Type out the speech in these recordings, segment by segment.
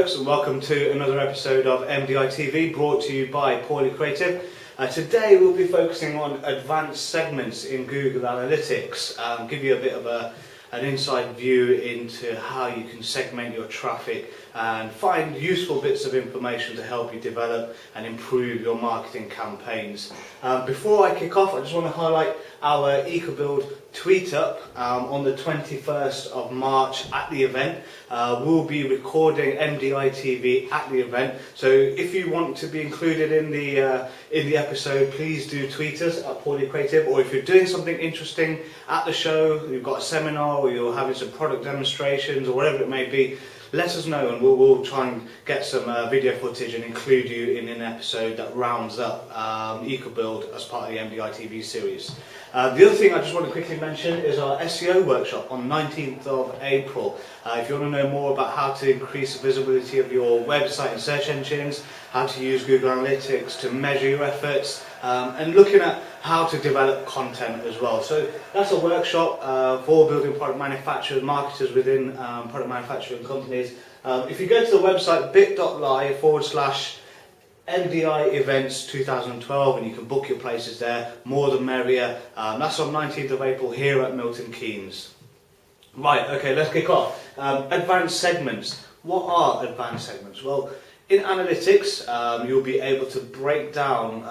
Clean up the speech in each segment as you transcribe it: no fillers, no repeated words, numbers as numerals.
folks, and welcome to another episode of MDi TV, brought to you by Poorly Creative. Today we'll be focusing on advanced segments in Google Analytics, give you a bit of an inside view into how you can segment your traffic and find useful bits of information to help you develop and improve your marketing campaigns. Before I kick off, I just want to highlight our EcoBuild tweet up on the 21st of March at the event. We'll be recording MDi TV at the event, so if you want to be included in the episode, please do tweet us at Poorly Creative, or if you're doing something interesting at the show, you've got a seminar or you're having some product demonstrations or whatever it may be, let us know and we'll try and get some video footage and include you in an episode that rounds up EcoBuild as part of the MDi TV series. The other thing I just want to quickly mention is our SEO workshop on 19th of April. If you want to know more about how to increase the visibility of your website and search engines, how to use Google Analytics to measure your efforts, and looking at how to develop content as well. So that's a workshop for building product manufacturers, marketers within product manufacturing companies. If you go to the website bit.ly/MDi events 2012 and you can book your places there, more the merrier. That's on 19th of April here at Milton Keynes. Right, okay, let's kick off. Advanced segments. What are advanced segments? Well, in analytics, you'll be able to break down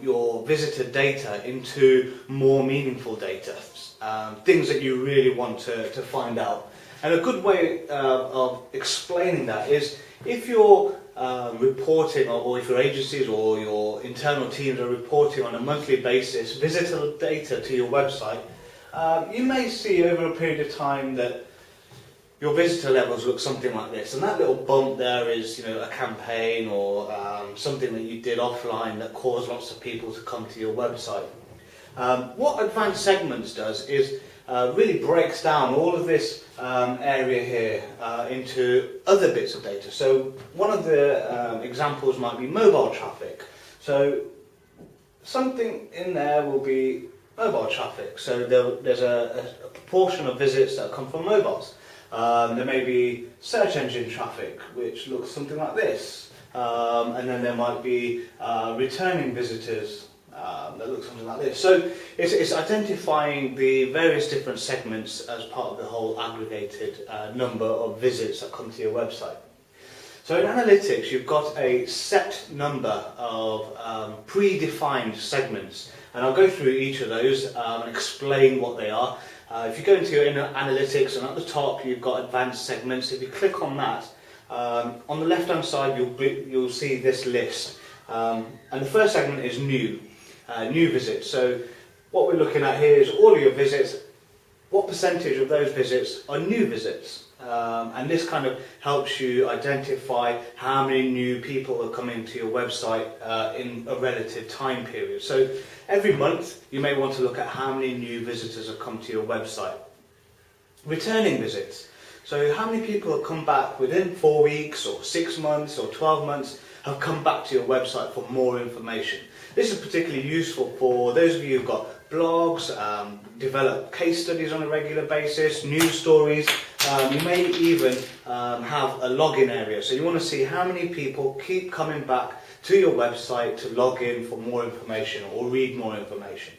your visitor data into more meaningful data, things that you really want to find out. And a good way of explaining that is if you're reporting, or if your agencies or your internal teams are reporting on a monthly basis visitor data to your website, you may see over a period of time that your visitor levels look something like this, and that little bump there is, a campaign or something that you did offline that caused lots of people to come to your website. What Advanced Segments does is really breaks down all of this area here into other bits of data. So one of the examples might be mobile traffic. So something in there will be mobile traffic. So there's a proportion of visits that come from mobiles. There may be search engine traffic, which looks something like this, and then there might be returning visitors that look something like this. So it's identifying the various different segments as part of the whole aggregated number of visits that come to your website. So in analytics, you've got a set number of predefined segments, and I'll go through each of those and explain what they are. If you go into your analytics, and at the top you've got advanced segments. If you click on that, on the left hand side you'll see this list, and the first segment is new visits. So what we're looking at here is all of your visits. What percentage of those visits are new visits? And this kind of helps you identify how many new people are coming to your website in a relative time period. So every month you may want to look at how many new visitors have come to your website. Returning visits. So how many people have come back within 4 weeks or 6 months or 12 months have come back to your website for more information. This is particularly useful for those of you who've got blogs, develop case studies on a regular basis, news stories. You may even have a login area. So you want to see how many people keep coming back to your website to log in for more information or read more information.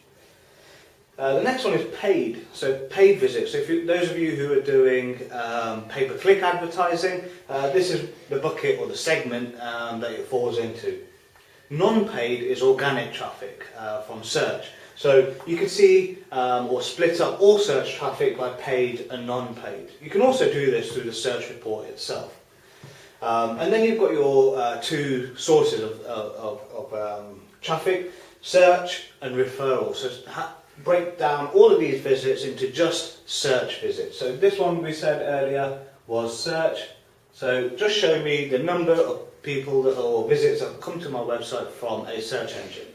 The next one is paid. So paid visits. So those of you who are doing pay-per-click advertising, this is the bucket or the segment that it falls into. Non-paid is organic traffic from search. So you can see or split up all search traffic by paid and non-paid. You can also do this through the search report itself. And then you've got your two sources of traffic, search and referral. So break down all of these visits into just search visits. So this one we said earlier was search. So just show me the number of people or visits that have come to my website from a search engine.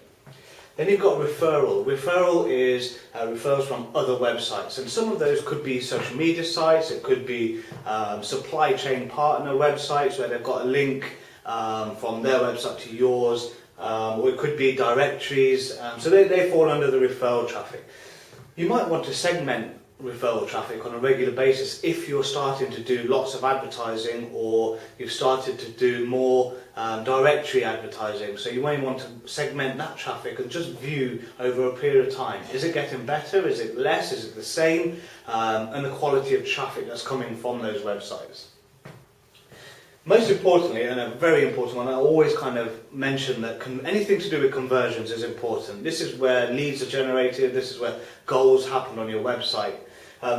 Then you've got referral. Referral is referrals from other websites, and some of those could be social media sites, it could be supply chain partner websites where they've got a link from their website to yours, or it could be directories, so they fall under the referral traffic. You might want to segment referral traffic on a regular basis if you're starting to do lots of advertising, or you've started to do more directory advertising. So you may want to segment that traffic and just view over a period of time. Is it getting better? Is it less? Is it the same? And the quality of traffic that's coming from those websites. Most importantly, and a very important one, I always kind of mention that anything to do with conversions is important. This is where leads are generated, this is where goals happen on your website.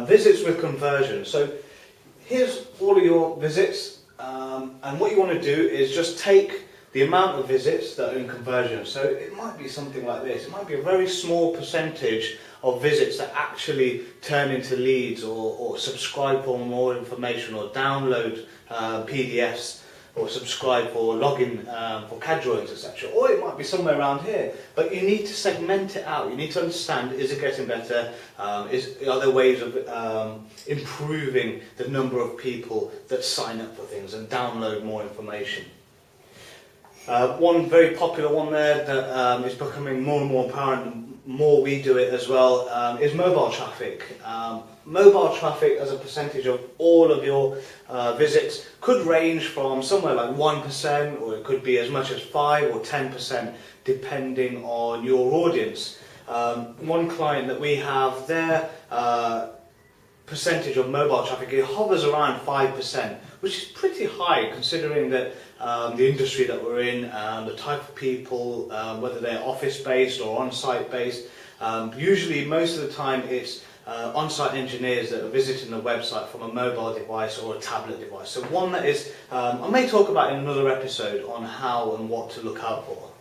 Visits with conversions. So here's all of your visits, and what you want to do is just take the amount of visits that are in conversion. So it might be something like this. It might be a very small percentage of visits that actually turn into leads, or subscribe for more information, or download PDFs, or subscribe for login for CAD drawings, etc. Or it might be somewhere around here. But you need to segment it out. You need to understand, is it getting better? Are there ways of improving the number of people that sign up for things and download more information? One very popular one there that is becoming more and more apparent, the more we do it as well, is mobile traffic. Mobile traffic as a percentage of all of your visits could range from somewhere like 1%, or it could be as much as 5 or 10%, depending on your audience. One client that we have, their percentage of mobile traffic, it hovers around 5%, which is pretty high considering that the industry that we're in, the type of people, whether they're office-based or on-site based. Usually, most of the time, it's on-site engineers that are visiting the website from a mobile device or a tablet device. So one that is, I may talk about in another episode on how and what to look out for.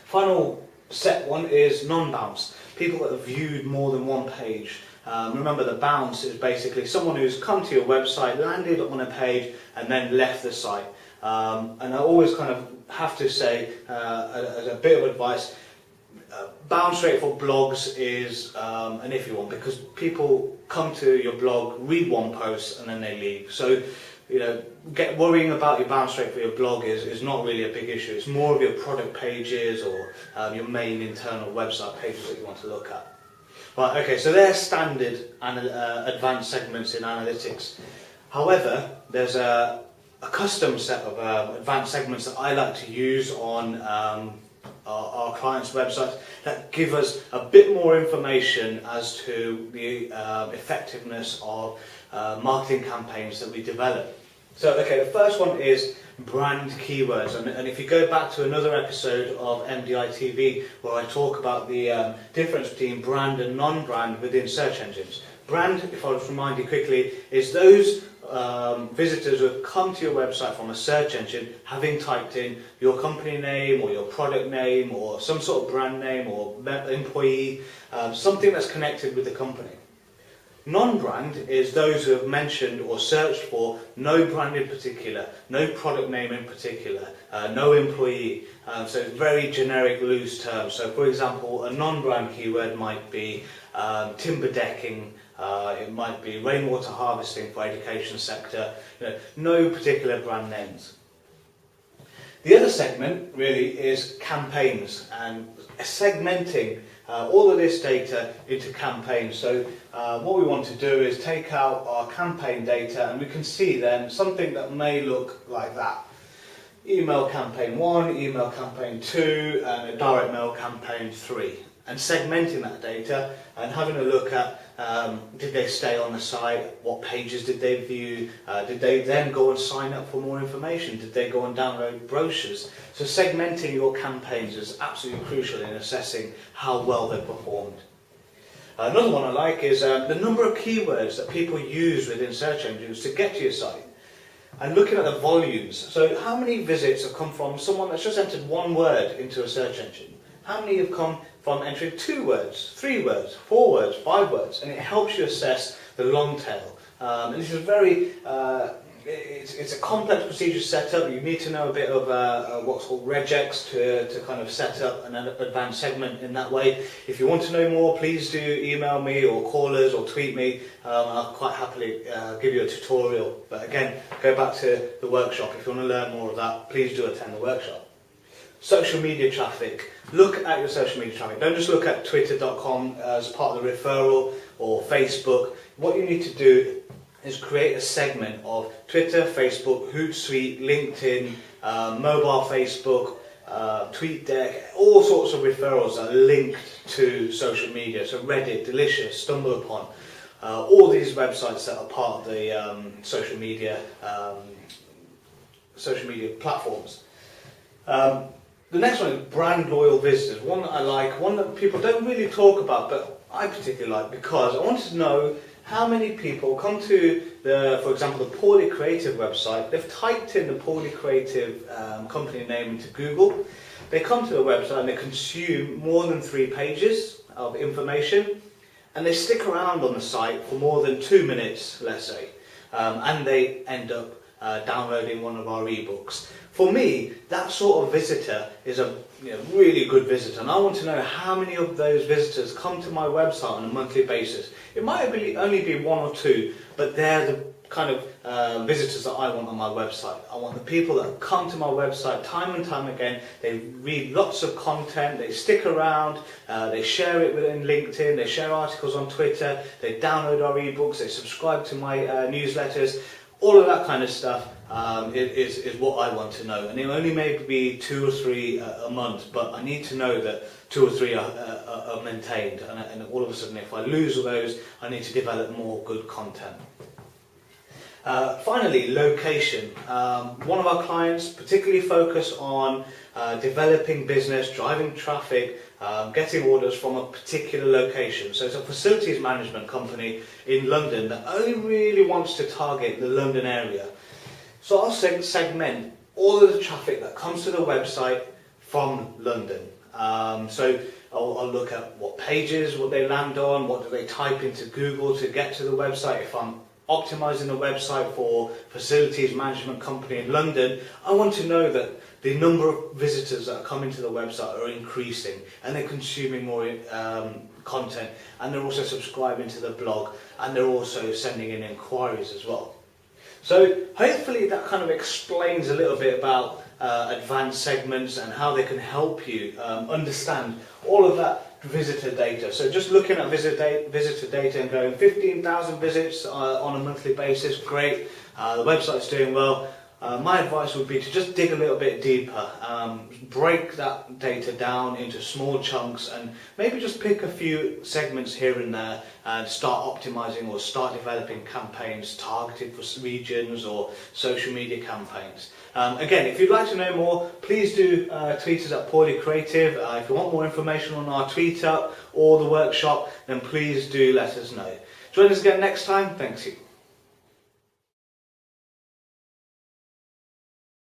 Final set one is non-bounce. People that have viewed more than one page. Remember, the bounce is basically someone who's come to your website, landed on a page, and then left the site. And I always kind of have to say, as a bit of advice, bounce rate for blogs is an iffy one, because people come to your blog, read one post, and then they leave. So, worrying about your bounce rate for your blog is not really a big issue. It's more of your product pages or your main internal website pages that you want to look at. Right, okay, so they're standard advanced segments in analytics. However, there's a custom set of advanced segments that I like to use on our clients' websites that give us a bit more information as to the effectiveness of marketing campaigns that we develop. So, okay, the first one is brand keywords, and if you go back to another episode of MDi TV where I talk about the difference between brand and non-brand within search engines. Brand, if I was to remind you quickly, is those visitors who have come to your website from a search engine having typed in your company name or your product name or some sort of brand name or employee, something that's connected with the company. Non-brand is those who have mentioned or searched for no brand in particular, no product name in particular, no employee. So it's very generic, loose terms. So for example, a non-brand keyword might be timber decking, it might be rainwater harvesting for education sector, no particular brand names. The other segment really is campaigns and segmenting all of this data into campaigns. So what we want to do is take out our campaign data, and we can see then something that may look like that. Email campaign 1, email campaign 2, and a direct mail campaign 3. And segmenting that data and having a look at did they stay on the site, what pages did they view, did they then go and sign up for more information, did they go and download brochures. So segmenting your campaigns is absolutely crucial in assessing how well they performed. Another one I like is the number of keywords that people use within search engines to get to your site. And looking at the volumes, so how many visits have come from someone that's just entered one word into a search engine? How many have come from entering 2 words, 3 words, 4 words, 5 words? And it helps you assess the long tail. And this is very, it's a complex procedure set up. You need to know a bit of what's called regex to kind of set up an advanced segment in that way. If you want to know more, please do email me or call us or tweet me. I'll quite happily give you a tutorial. But again, go back to the workshop. If you want to learn more of that, please do attend the workshop. social media traffic. Look at your social media traffic. Don't just look at twitter.com as part of the referral or Facebook. What you need to do is create a segment of Twitter, Facebook, Hootsuite, LinkedIn, mobile Facebook, TweetDeck, all sorts of referrals that are linked to social media. So Reddit, Delicious, StumbleUpon, all these websites that are part of the social media platforms. The next one is brand loyal visitors. One that I like, one that people don't really talk about, but I particularly like because I wanted to know how many people come to for example, the Poorly Creative website. They've typed in the Poorly Creative company name into Google. They come to the website and they consume more than 3 pages of information, and they stick around on the site for more than 2 minutes, let's say, and they end up downloading one of our ebooks. For me, that sort of visitor is a really good visitor, and I want to know how many of those visitors come to my website on a monthly basis. It might only be 1 or 2, but they're the kind of visitors that I want on my website. I want the people that come to my website time and time again. They read lots of content, they stick around, they share it within LinkedIn, they share articles on Twitter, they download our ebooks, they subscribe to my newsletters. All of that kind of stuff is what I want to know, and it only may be 2 or 3 a month, but I need to know that 2 or 3 are maintained, and all of a sudden if I lose all those, I need to develop more good content. Finally, location. One of our clients particularly focus on developing business, driving traffic, getting orders from a particular location. So it's a facilities management company in London that only really wants to target the London area. So I'll segment all of the traffic that comes to the website from London. So I'll look at what pages, what they land on, what do they type into Google to get to the website. If I'm optimizing the website for facilities management company in London, I want to know that the number of visitors that are coming to the website are increasing, and they're consuming more content, and they're also subscribing to the blog, and they're also sending in inquiries as well. So hopefully that kind of explains a little bit about advanced segments and how they can help you understand all of that visitor data. So just looking at visitor data and going 15,000 visits on a monthly basis, great, the website's doing well. My advice would be to just dig a little bit deeper, break that data down into small chunks, and maybe just pick a few segments here and there and start optimizing or start developing campaigns targeted for regions or social media campaigns. Again, if you'd like to know more, please do tweet us at Poorly Creative. If you want more information on our tweet up or the workshop, then please do let us know. Join us again next time. Thanks you.